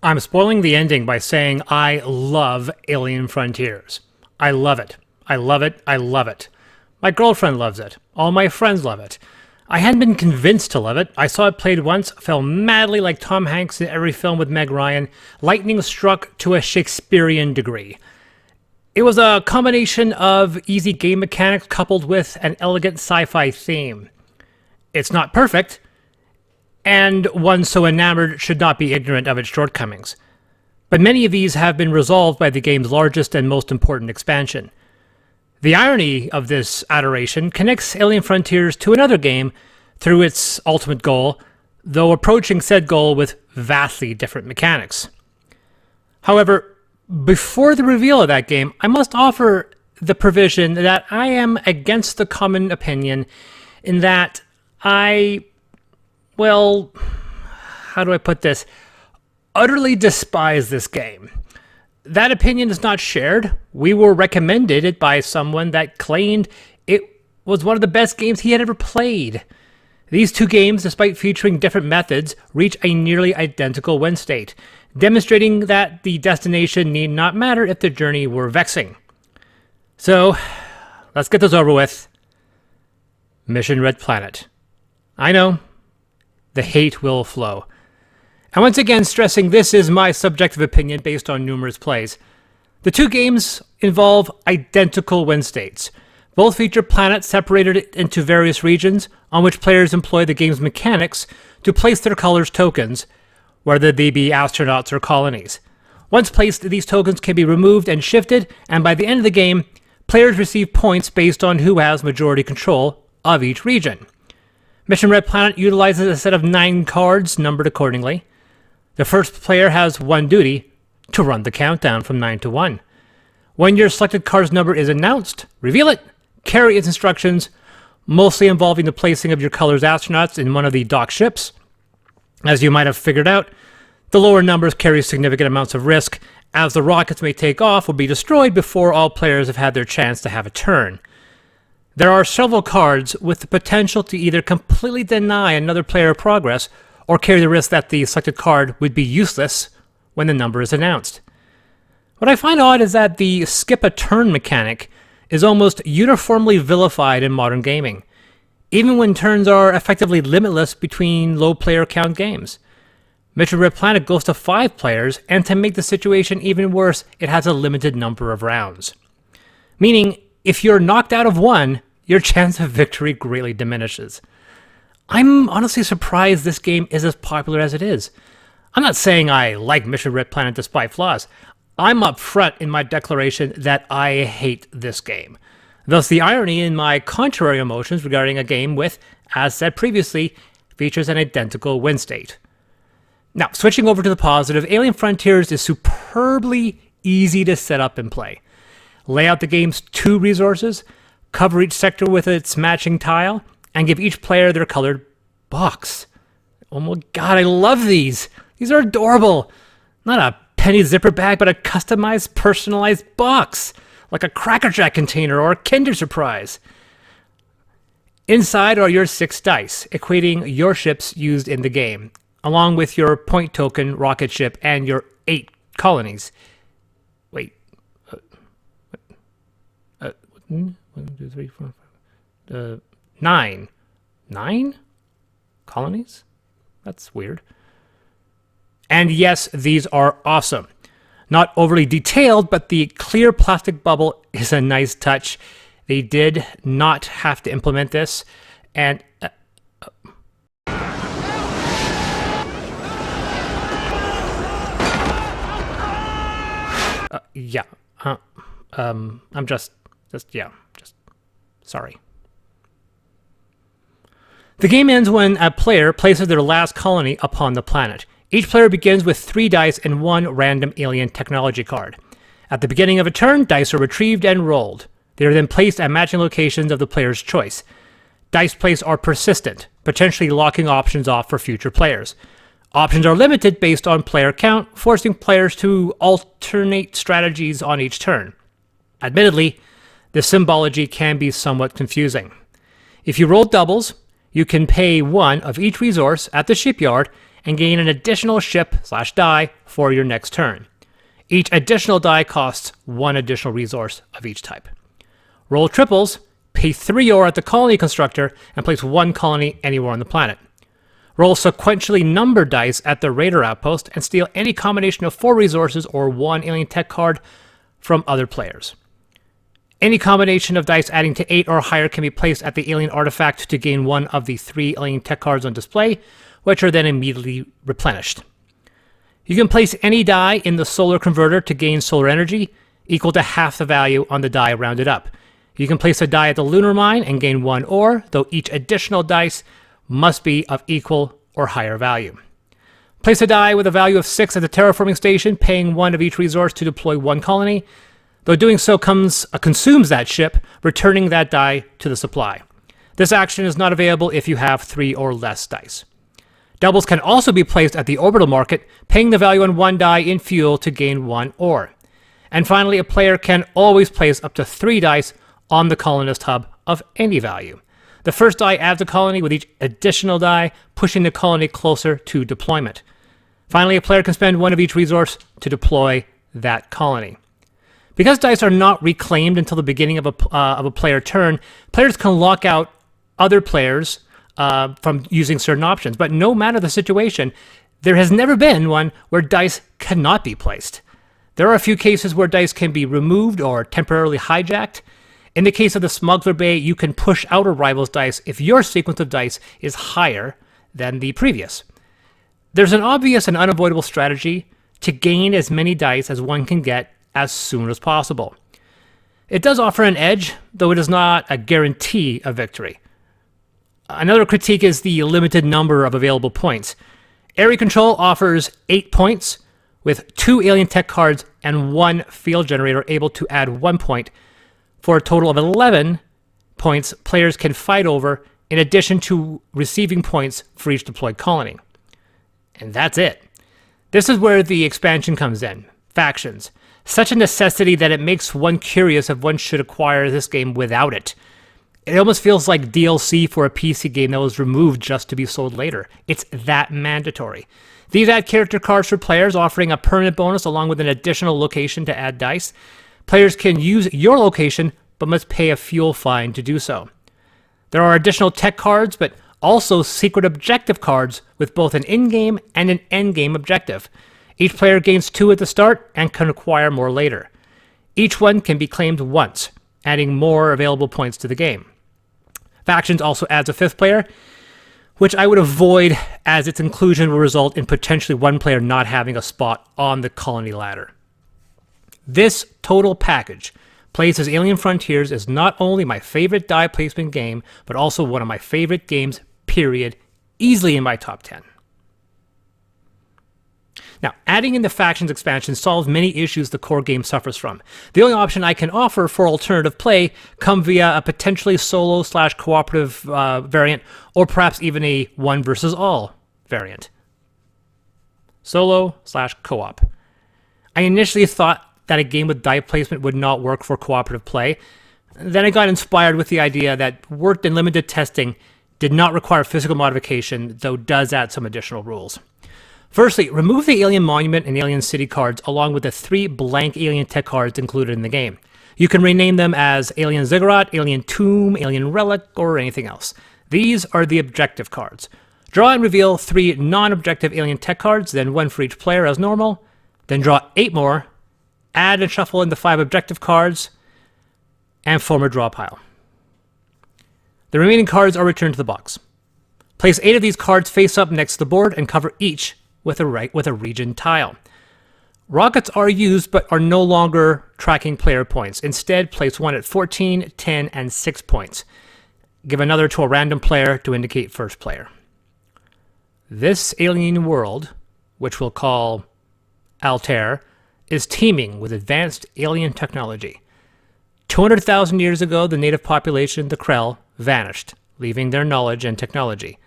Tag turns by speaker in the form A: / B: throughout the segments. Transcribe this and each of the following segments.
A: I'm spoiling the ending by saying I love Alien Frontiers. I love it. I love it. I love it. My girlfriend loves it. All my friends love it. I hadn't been convinced to love it. I saw it played once, fell madly like Tom Hanks in every film with Meg Ryan, lightning struck to a Shakespearean degree. It was a combination of easy game mechanics coupled with an elegant sci-fi theme. It's not perfect, and one so enamored should not be ignorant of its shortcomings. But many of these have been resolved by the game's largest and most important expansion. The irony of this adoration connects Alien Frontiers to another game through its ultimate goal, though approaching said goal with vastly different mechanics. However, before the reveal of that game, I must offer the provision that I am against the common opinion in that how do I put this? Utterly despise this game. That opinion is not shared. We were recommended it by someone that claimed it was one of the best games he had ever played. These two games, despite featuring different methods, reach a nearly identical win state, demonstrating that the destination need not matter if the journey were vexing. So, let's get this over with. Mission Red Planet. I know, the hate will flow. And once again, stressing this is my subjective opinion based on numerous plays. The two games involve identical win states. Both feature planets separated into various regions on which players employ the game's mechanics to place their colors tokens, whether they be astronauts or colonies. Once placed, these tokens can be removed and shifted, and by the end of the game, players receive points based on who has majority control of each region. Mission Red Planet utilizes a set of 9 cards numbered accordingly. The first player has one duty: to run the countdown from 9 to 1. When your selected card's number is announced, reveal it, carry its instructions, mostly involving the placing of your color's astronauts in one of the docked ships. As you might have figured out, the lower numbers carry significant amounts of risk, as the rockets may take off or be destroyed before all players have had their chance to have a turn. There are several cards with the potential to either completely deny another player progress or carry the risk that the selected card would be useless when the number is announced. What I find odd is that the skip a turn mechanic is almost uniformly vilified in modern gaming, even when turns are effectively limitless between low player count games. Mission Red Planet goes to 5 players, and to make the situation even worse, it has a limited number of rounds. Meaning, if you're knocked out of one, your chance of victory greatly diminishes. I'm honestly surprised this game is as popular as it is. I'm not saying I like Mission Red Planet despite flaws. I'm upfront in my declaration that I hate this game. Thus, the irony in my contrary emotions regarding a game with, as said previously, features an identical win state. Now, switching over to the positive, Alien Frontiers is superbly easy to set up and play. Lay out the game's 2 resources, cover each sector with its matching tile, and give each player their colored box. Oh my god, I love these! These are adorable! Not a penny zipper bag, but a customized, personalized box, like a Cracker Jack container or a Kinder Surprise. Inside are your 6 dice, equating your ships used in the game, along with your point token rocket ship and your 8 colonies. Wait. 1, 2, 3, 4, 5. 9. 9 colonies? That's weird. And yes, these are awesome. Not overly detailed, but the clear plastic bubble is a nice touch. They did not have to implement this, and yeah. I'm just sorry. The game ends when a player places their last colony upon the planet. Each player begins with 3 dice and 1 random alien technology card. At the beginning of a turn, dice are retrieved and rolled. They are then placed at matching locations of the player's choice. Dice plays are persistent, potentially locking options off for future players. Options are limited based on player count, forcing players to alternate strategies on each turn. Admittedly, the symbology can be somewhat confusing. If you roll doubles, you can pay 1 of each resource at the shipyard and gain an additional ship/die for your next turn. Each additional die costs 1 additional resource of each type. Roll triples, pay 3 ore at the colony constructor, and place 1 colony anywhere on the planet. Roll sequentially numbered dice at the raider outpost and steal any combination of 4 resources or 1 alien tech card from other players. Any combination of dice adding to 8 or higher can be placed at the alien artifact to gain 1 of the 3 alien tech cards on display, which are then immediately replenished. You can place any die in the solar converter to gain solar energy, equal to half the value on the die rounded up. You can place a die at the lunar mine and gain 1 ore, though each additional dice must be of equal or higher value. Place a die with a value of 6 at the terraforming station, paying 1 of each resource to deploy 1 colony, though doing so consumes that ship, returning that die to the supply. This action is not available if you have 3 or less dice. Doubles can also be placed at the orbital market, paying the value on 1 die in fuel to gain 1 ore. And finally, a player can always place up to 3 dice on the colonist hub of any value. The first die adds a colony with each additional die, pushing the colony closer to deployment. Finally, a player can spend 1 of each resource to deploy that colony. Because dice are not reclaimed until the beginning of a player turn, players can lock out other players from using certain options. But no matter the situation, there has never been one where dice cannot be placed. There are a few cases where dice can be removed or temporarily hijacked. In the case of the Smuggler Bay, you can push out a rival's dice if your sequence of dice is higher than the previous. There's an obvious and unavoidable strategy to gain as many dice as one can get as soon as possible. It does offer an edge, though it is not a guarantee of victory. Another critique is the limited number of available points. Area Control offers 8 points, with 2 alien tech cards and 1 field generator able to add 1 point. For a total of 11 points, players can fight over, in addition to receiving points for each deployed colony. And that's it. This is where the expansion comes in. Factions. Such a necessity that it makes one curious if one should acquire this game without it. It almost feels like DLC for a PC game that was removed just to be sold later. It's that mandatory. These add character cards for players, offering a permanent bonus along with an additional location to add dice. Players can use your location, but must pay a fuel fine to do so. There are additional tech cards, but also secret objective cards with both an in-game and an end-game objective. Each player gains 2 at the start and can acquire more later. Each one can be claimed once, adding more available points to the game. Factions also adds a 5th player, which I would avoid as its inclusion will result in potentially one player not having a spot on the colony ladder. This total package places Alien Frontiers as not only my favorite die placement game, but also one of my favorite games, period, easily in my top 10. Now, adding in the Factions expansion solves many issues the core game suffers from. The only option I can offer for alternative play come via a potentially solo/cooperative variant, or perhaps even a one versus all variant. Solo/co-op. I initially thought that a game with die placement would not work for cooperative play. Then I got inspired with the idea that worked in limited testing, did not require physical modification, though does add some additional rules. Firstly, remove the Alien Monument and Alien City cards along with the 3 blank Alien Tech cards included in the game. You can rename them as Alien Ziggurat, Alien Tomb, Alien Relic, or anything else. These are the objective cards. Draw and reveal 3 non-objective Alien Tech cards, then 1 for each player as normal. Then draw 8 more, add and shuffle in the 5 objective cards, and form a draw pile. The remaining cards are returned to the box. Place 8 of these cards face up next to the board and cover each with a region tile. Rockets are used but are no longer tracking player points. Instead, place 1 at 14, 10, and 6 points. Give another to a random player to indicate first player. This alien world, which we'll call Altair, is teeming with advanced alien technology. 200,000 years ago, the native population, the Krell, vanished, leaving their knowledge and technology.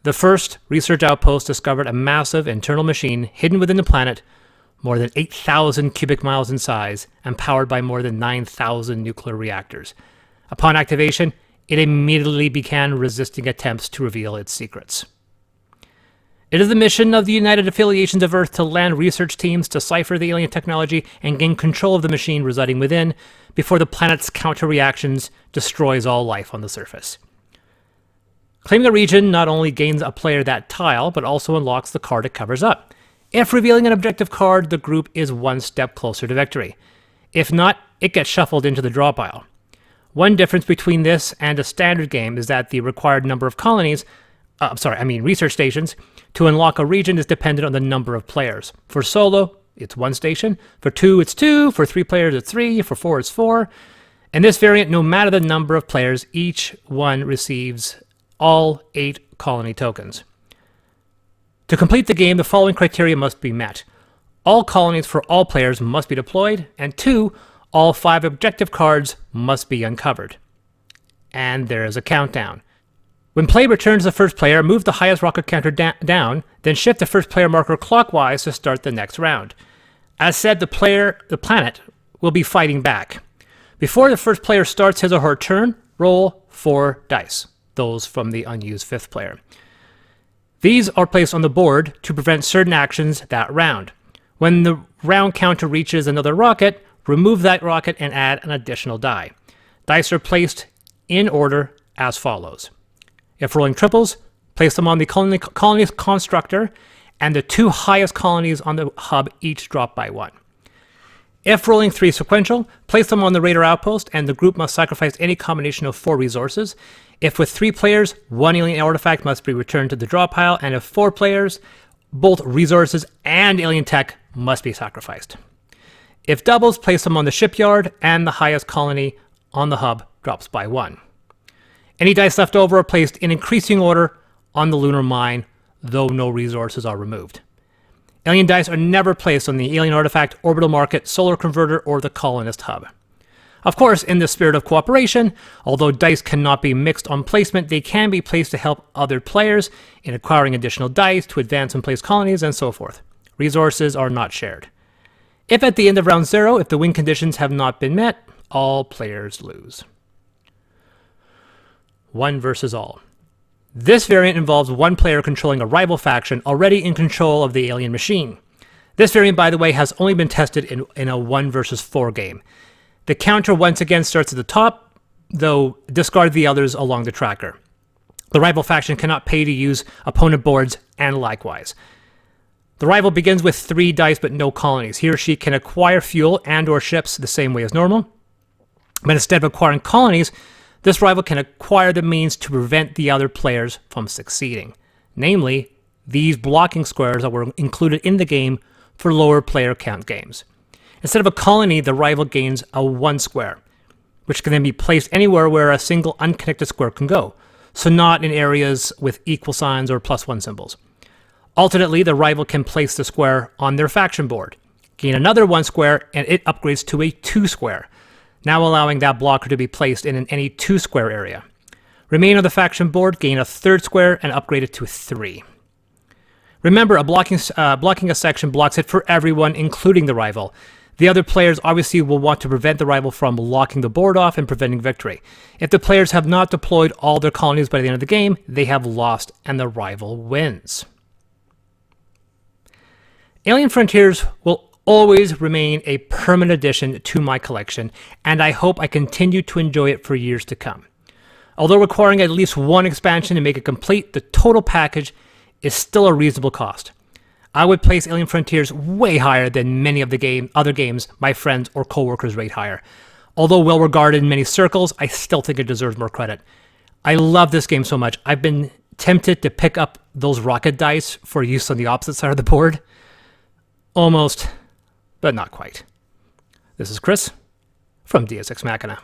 A: The first research outpost discovered a massive internal machine hidden within the planet, more than 8,000 cubic miles in size, and powered by more than 9,000 nuclear reactors. Upon activation, it immediately began resisting attempts to reveal its secrets. It is the mission of the United Affiliations of Earth to land research teams, decipher the alien technology, and gain control of the machine residing within before the planet's counter-reactions destroys all life on the surface. Claiming the region not only gains a player that tile, but also unlocks the card it covers up. If revealing an objective card, the group is one step closer to victory. If not, it gets shuffled into the draw pile. One difference between this and a standard game is that the required number of research stations to unlock a region is dependent on the number of players. For solo, it's 1 station. For 2, it's 2. For 3 players, it's 3. For 4, it's 4. In this variant, no matter the number of players, each one receives all 8 colony tokens. To complete the game, the following criteria must be met. All colonies for all players must be deployed, and 2, all 5 objective cards must be uncovered. And there is a countdown. When play returns the first player, move the highest rocket counter down, then shift the first player marker clockwise to start the next round. As said, the planet, will be fighting back. Before the first player starts his or her turn, roll 4 dice, those from the unused 5th player. These are placed on the board to prevent certain actions that round. When the round counter reaches another rocket, remove that rocket and add an additional die. Dice are placed in order as follows. If rolling triples, place them on the colony constructor, and the 2 highest colonies on the hub each drop by 1. If rolling 3 sequential, place them on the radar outpost, and the group must sacrifice any combination of 4 resources. If with 3 players, 1 alien artifact must be returned to the draw pile, and if 4 players, both resources and alien tech must be sacrificed. If doubles, place them on the shipyard, and the highest colony on the hub drops by 1. Any dice left over are placed in increasing order on the lunar mine, though no resources are removed. Alien dice are never placed on the alien artifact, orbital market, solar converter, or the colonist hub. Of course, in the spirit of cooperation, although dice cannot be mixed on placement, they can be placed to help other players in acquiring additional dice to advance and place colonies, and so forth. Resources are not shared. If at the end of round 0, if the win conditions have not been met, all players lose. 1 versus all. This variant involves 1 player controlling a rival faction already in control of the alien machine. This variant, by the way, has only been tested in a 1 versus 4 game. The counter once again starts at the top, though discard the others along the tracker. The rival faction cannot pay to use opponent boards, and likewise. The rival begins with 3 dice but no colonies. He or she can acquire fuel and or ships the same way as normal, but instead of acquiring colonies, this rival can acquire the means to prevent the other players from succeeding. Namely, these blocking squares that were included in the game for lower player count games. Instead of a colony, the rival gains a 1 square, which can then be placed anywhere where a single unconnected square can go, so not in areas with equal signs or +1 symbols. Alternately, the rival can place the square on their faction board, gain another 1 square, and it upgrades to a 2 square, now allowing that blocker to be placed in any 2 square area. Remain on the faction board, gain a 3rd square, and upgrade it to 3. Remember, blocking a section blocks it for everyone, including the rival. The other players obviously will want to prevent the rival from locking the board off and preventing victory. If the players have not deployed all their colonies by the end of the game, they have lost and the rival wins. Alien Frontiers will always remain a permanent addition to my collection, and I hope I continue to enjoy it for years to come. Although requiring at least 1 expansion to make it complete, the total package is still a reasonable cost. I would place Alien Frontiers way higher than many of the other games my friends or coworkers rate higher. Although well regarded in many circles, I still think it deserves more credit. I love this game so much, I've been tempted to pick up those rocket dice for use on the opposite side of the board. Almost, but not quite. This is Chris from Deus Ex Machina.